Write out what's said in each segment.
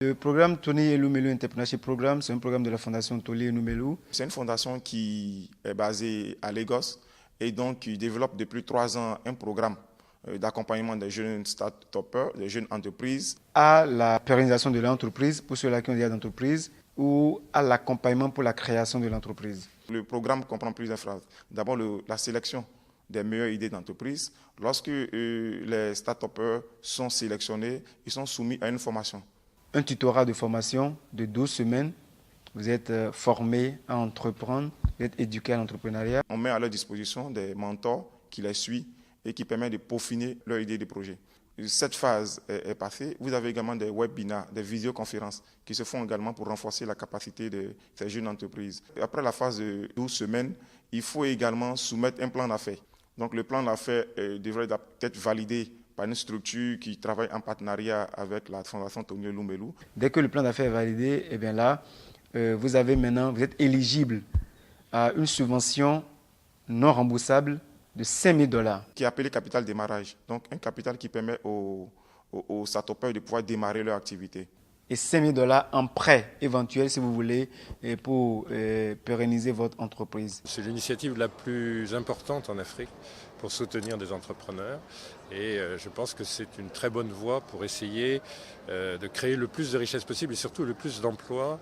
Le programme Tony Elumelu Entrepreneurship Programme, c'est un programme de la fondation Tony Elumelu. C'est une fondation qui est basée à Lagos et donc qui développe depuis 3 ans un programme d'accompagnement des jeunes start-upers, des jeunes entreprises. À la pérennisation de l'entreprise pour ceux-là qui ont déjà d'entreprise ou à l'accompagnement pour la création de l'entreprise. Le programme comprend plusieurs phases. D'abord, la sélection des meilleures idées d'entreprise. Lorsque les start-upers sont sélectionnés, ils sont soumis à une formation. Un tutorat de formation de 12 semaines. Vous êtes formés à entreprendre, vous êtes éduqués à l'entrepreneuriat. On met à leur disposition des mentors qui les suivent et qui permettent de peaufiner leur idée de projet. Cette phase est passée. Vous avez également des webinars, des visioconférences qui se font également pour renforcer la capacité de ces jeunes entreprises. Après la phase de 12 semaines, il faut également soumettre un plan d'affaires. Donc le plan d'affaires devrait être validé par une structure qui travaille en partenariat avec la fondation Tony Elumelu. Dès que le plan d'affaires est validé, eh bien là, vous êtes éligible à une subvention non remboursable de $5 000. Qui est appelé capital démarrage. Donc un capital qui permet aux start-upers de pouvoir démarrer leur activité. Et $5 000 en prêt éventuel si vous voulez pour pérenniser votre entreprise. C'est l'initiative la plus importante en Afrique pour soutenir des entrepreneurs et je pense que c'est une très bonne voie pour essayer de créer le plus de richesses possible et surtout le plus d'emplois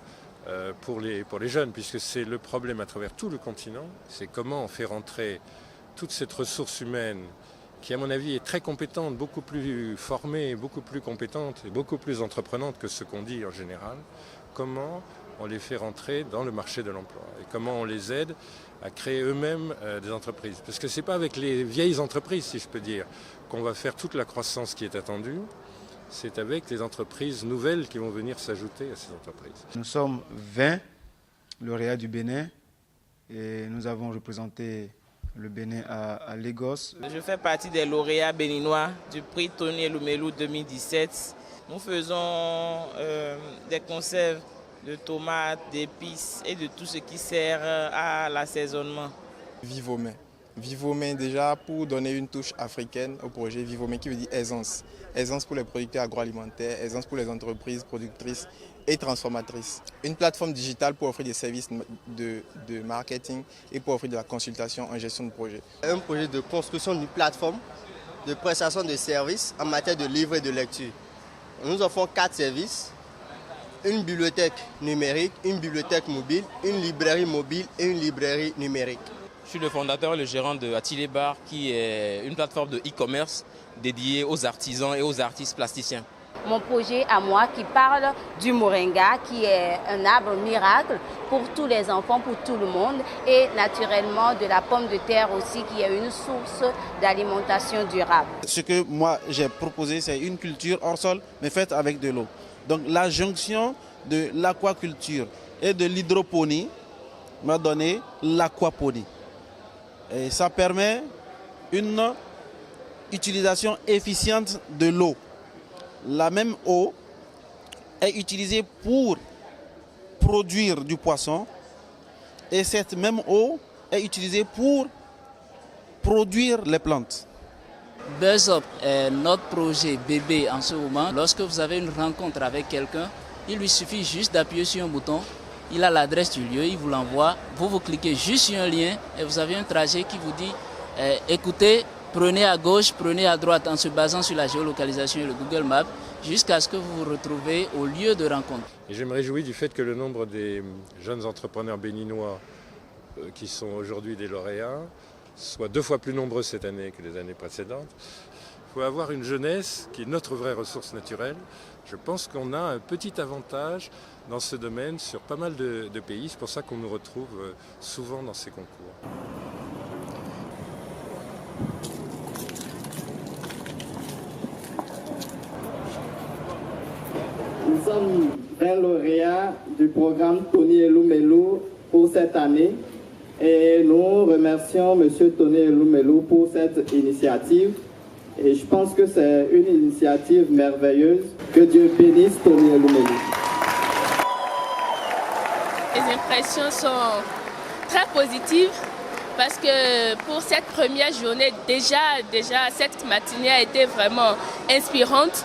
pour les jeunes, puisque c'est le problème à travers tout le continent, c'est comment on fait rentrer toute cette ressource humaine qui à mon avis est très compétente, beaucoup plus formée, beaucoup plus compétente et beaucoup plus entreprenante que ce qu'on dit en général, comment on les fait rentrer dans le marché de l'emploi et comment on les aide à créer eux-mêmes des entreprises. Parce que ce n'est pas avec les vieilles entreprises, si je peux dire, qu'on va faire toute la croissance qui est attendue, c'est avec les entreprises nouvelles qui vont venir s'ajouter à ces entreprises. Nous sommes 20 lauréats du Bénin et nous avons représenté le Bénin à Lagos. Je fais partie des lauréats béninois du prix Tony Elumelu 2017. Nous faisons des conserves de tomates, d'épices et de tout ce qui sert à l'assaisonnement. Vivomain. Vivomain déjà pour donner une touche africaine au projet Vivomain qui veut dire aisance. Aisance pour les producteurs agroalimentaires, aisance pour les entreprises productrices et transformatrices. Une plateforme digitale pour offrir des services de marketing et pour offrir de la consultation en gestion de projet. Un projet de construction d'une plateforme de prestation de services en matière de livre et de lecture. Nous offrons 4 services. Une bibliothèque numérique, une bibliothèque mobile, une librairie mobile et une librairie numérique. Je suis le fondateur et le gérant de Atelier Bar, qui est une plateforme de e-commerce dédiée aux artisans et aux artistes plasticiens. Mon projet à moi qui parle du moringa, qui est un arbre miracle pour tous les enfants, pour tout le monde, et naturellement de la pomme de terre aussi, qui est une source d'alimentation durable. Ce que moi j'ai proposé, c'est une culture hors sol, mais faite avec de l'eau. Donc la jonction de l'aquaculture et de l'hydroponie m'a donné l'aquaponie. Et ça permet une utilisation efficiente de l'eau. La même eau est utilisée pour produire du poisson et cette même eau est utilisée pour produire les plantes. BuzzUp est notre projet bébé en ce moment. Lorsque vous avez une rencontre avec quelqu'un, il lui suffit juste d'appuyer sur un bouton. Il a l'adresse du lieu, il vous l'envoie. Vous cliquez juste sur un lien et vous avez un trajet qui vous dit écoutez, prenez à gauche, prenez à droite en se basant sur la géolocalisation et le Google Maps jusqu'à ce que vous vous retrouvez au lieu de rencontre. Et je me réjouis du fait que le nombre des jeunes entrepreneurs béninois qui sont aujourd'hui des lauréats soit 2 fois plus nombreux cette année que les années précédentes. Il faut avoir une jeunesse qui est notre vraie ressource naturelle. Je pense qu'on a un petit avantage dans ce domaine sur pas mal de pays. C'est pour ça qu'on nous retrouve souvent dans ces concours. Nous sommes 20 lauréats du programme Tony Elumelu pour cette année. Et nous remercions M. Tony Elumelu pour cette initiative. Et je pense que c'est une initiative merveilleuse. Que Dieu bénisse Tony Elumelu. Les impressions sont très positives parce que pour cette première journée, déjà cette matinée a été vraiment inspirante.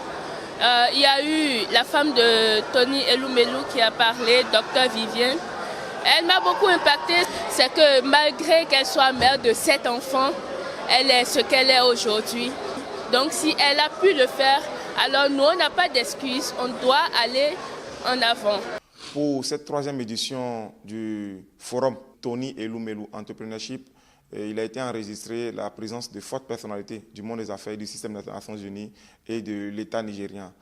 Il y a eu la femme de Tony Elumelu qui a parlé, Dr Vivienne. Elle m'a beaucoup impactée. C'est que malgré qu'elle soit mère de 7 enfants, elle est ce qu'elle est aujourd'hui. Donc si elle a pu le faire, alors nous, on n'a pas d'excuses. On doit aller en avant. Pour cette 3e édition du forum Tony Elumelu Entrepreneurship, il a été enregistré la présence de fortes personnalités du monde des affaires, du système des Nations Unies et de l'État nigérien.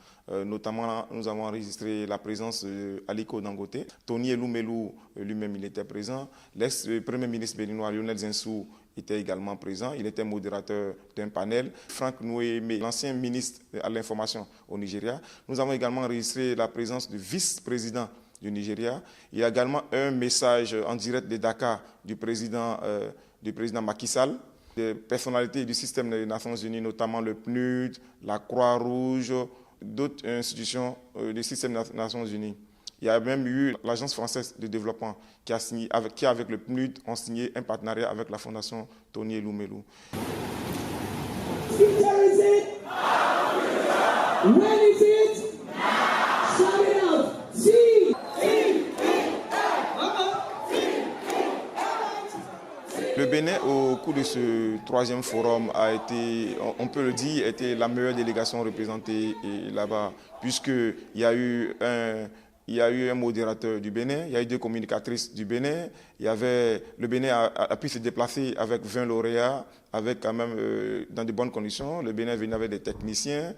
Notamment, nous avons enregistré la présence d'Aliko Dangote. Tony Elumelu lui-même, il était présent. L'ex-premier ministre béninois Lionel Zinsou était également présent. Il était modérateur d'un panel. Franck Nouémé, l'ancien ministre à l'information au Nigeria. Nous avons également enregistré la présence du vice-président du Nigeria. Il y a également un message en direct de Dakar du président Macky Sall, des personnalités du système des Nations Unies, notamment le PNUD, la Croix-Rouge, d'autres institutions du système des Nations Unies. Il y a même eu l'Agence française de développement qui, avec le PNUD, ont signé un partenariat avec la Fondation Tony Elumelu. Le Bénin, au cours de ce 3e forum, a été, on peut le dire, était la meilleure délégation représentée là-bas, puisqu'il y a eu un modérateur du Bénin, il y a eu 2 communicatrices du Bénin, le Bénin a pu se déplacer avec 20 lauréats, avec quand même dans de bonnes conditions. Le Bénin venait avec des techniciens.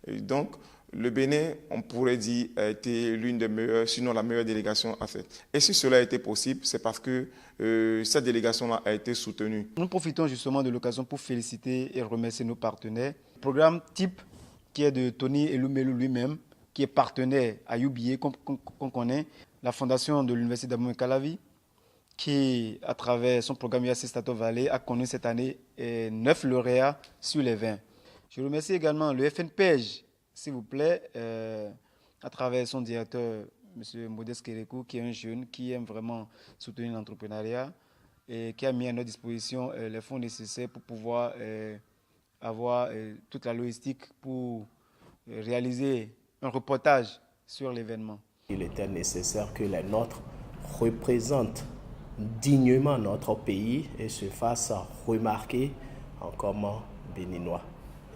Donc, le Bénin, on pourrait dire, a été l'une des meilleures, sinon la meilleure délégation à faire. Et si cela a été possible, c'est parce que cette délégation-là a été soutenue. Nous profitons justement de l'occasion pour féliciter et remercier nos partenaires. Le programme type qui est de Tony Elumelu lui-même, qui est partenaire à UBA, qu'on connaît, la fondation de l'Université d'Abomey Calavi, qui, à travers son programme UAC Stato Valley, a connu cette année 9 lauréats sur les 20. Je remercie également le FNPEJ, s'il vous plaît, à travers son directeur, M. Modeste Kérékou, qui est un jeune qui aime vraiment soutenir l'entrepreneuriat et qui a mis à notre disposition les fonds nécessaires pour pouvoir avoir toute la logistique pour réaliser un reportage sur l'événement. Il était nécessaire que les nôtres représentent dignement notre pays et se fassent remarquer comme béninois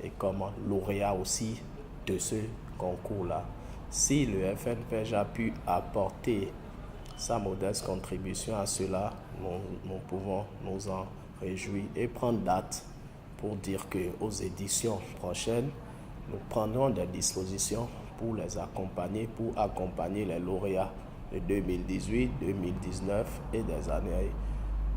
et comme lauréat aussi de ce concours-là. Si le FNPEJ a pu apporter sa modeste contribution à cela, nous pouvons nous en réjouir et prendre date pour dire qu'aux éditions prochaines, nous prendrons des dispositions pour les accompagner, pour accompagner les lauréats de 2018, 2019 et des années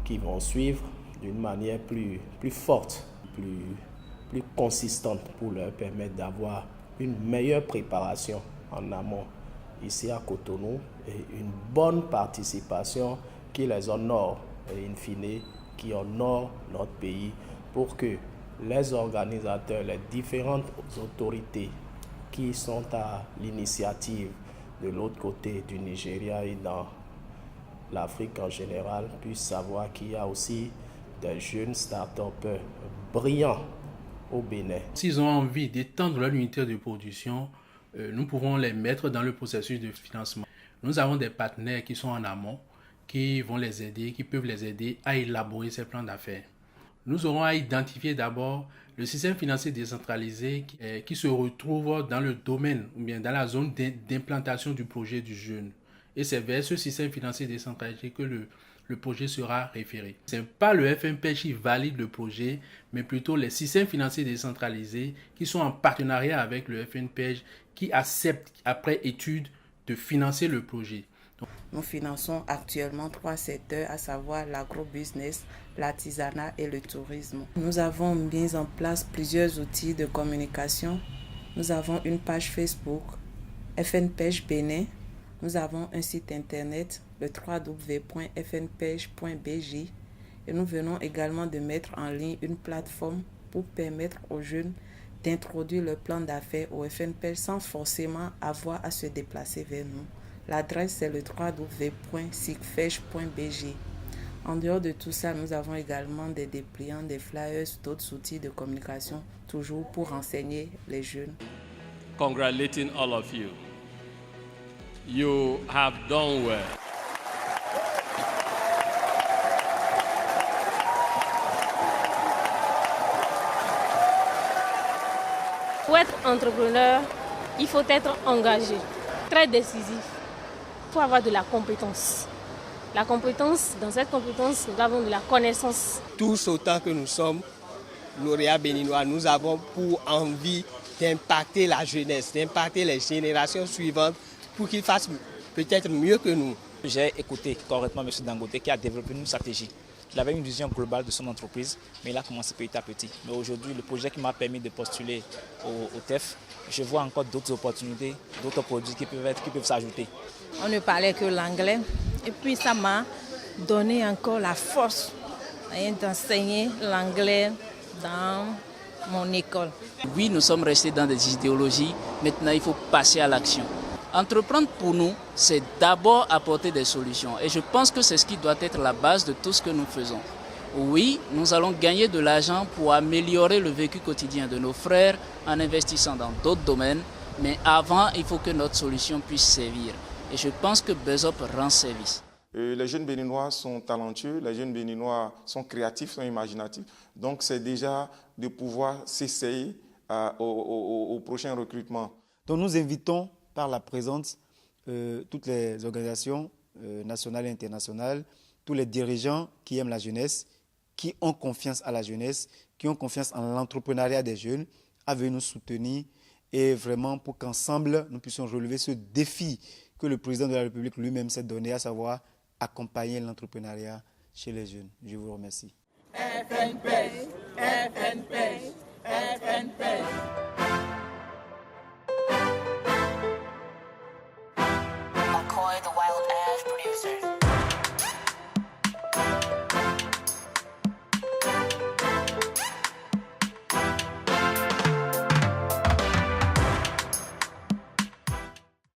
qui vont suivre d'une manière plus forte, plus consistante pour leur permettre d'avoir une meilleure préparation en amont ici à Cotonou et une bonne participation qui les honore et in fine qui honore notre pays pour que les organisateurs, les différentes autorités qui sont à l'initiative de l'autre côté du Nigeria et dans l'Afrique en général puissent savoir qu'il y a aussi des jeunes start-upers brillants au Bénin. S'ils ont envie d'étendre leur unité de production, nous pouvons les mettre dans le processus de financement. Nous avons des partenaires qui sont en amont, qui vont les aider, qui peuvent les aider à élaborer ces plans d'affaires. Nous aurons à identifier d'abord le système financier décentralisé qui se retrouve dans le domaine ou bien dans la zone d'implantation du projet du jeune. Et c'est vers ce système financier décentralisé que le projet sera référé. Ce n'est pas le FNPEJ qui valide le projet, mais plutôt les systèmes financiers décentralisés qui sont en partenariat avec le FNPEJ qui acceptent après étude de financer le projet. Nous finançons actuellement 3 secteurs, à savoir l'agrobusiness, l'artisanat et le tourisme. Nous avons mis en place plusieurs outils de communication. Nous avons une page Facebook, FNPEJ Bénin. Nous avons un site internet, le www.fnpej.bj. Et nous venons également de mettre en ligne une plateforme pour permettre aux jeunes d'introduire le plan d'affaires au FNPEJ sans forcément avoir à se déplacer vers nous. L'adresse, c'est le www.sigfej.bj. En dehors de tout ça, nous avons également des dépliants, des flyers, d'autres outils de communication, toujours pour renseigner les jeunes. congratulating all of you. You have done well. Pour être entrepreneur, il faut être engagé, très décisif. Il faut avoir de la compétence. La compétence, dans cette compétence, nous avons de la connaissance. Tous autant que nous sommes lauréats béninois, nous avons pour envie d'impacter la jeunesse, d'impacter les générations suivantes pour qu'ils fassent peut-être mieux que nous. J'ai écouté correctement M. Dangote qui a développé une stratégie. Il avait une vision globale de son entreprise, mais il a commencé petit à petit. Mais aujourd'hui, le projet qui m'a permis de postuler au TEF, je vois encore d'autres opportunités, d'autres produits qui peuvent s'ajouter. On ne parlait que l'anglais et puis ça m'a donné encore la force d'enseigner l'anglais dans mon école. Oui, nous sommes restés dans des idéologies, maintenant il faut passer à l'action. Entreprendre pour nous, c'est d'abord apporter des solutions et je pense que c'est ce qui doit être la base de tout ce que nous faisons. Oui, nous allons gagner de l'argent pour améliorer le vécu quotidien de nos frères en investissant dans d'autres domaines, mais avant, il faut que notre solution puisse servir. Et je pense que Bezop rend service. Les jeunes béninois sont talentueux, les jeunes béninois sont créatifs, sont imaginatifs. Donc c'est déjà de pouvoir s'essayer au prochain recrutement. Donc nous invitons par la présence toutes les organisations nationales et internationales, tous les dirigeants qui aiment la jeunesse, qui ont confiance à la jeunesse, qui ont confiance en l'entrepreneuriat des jeunes, à venir nous soutenir et vraiment pour qu'ensemble nous puissions relever ce défi que le président de la République lui-même s'est donné, à savoir accompagner l'entrepreneuriat chez les jeunes. Je vous remercie. FNP, FNP, FNP.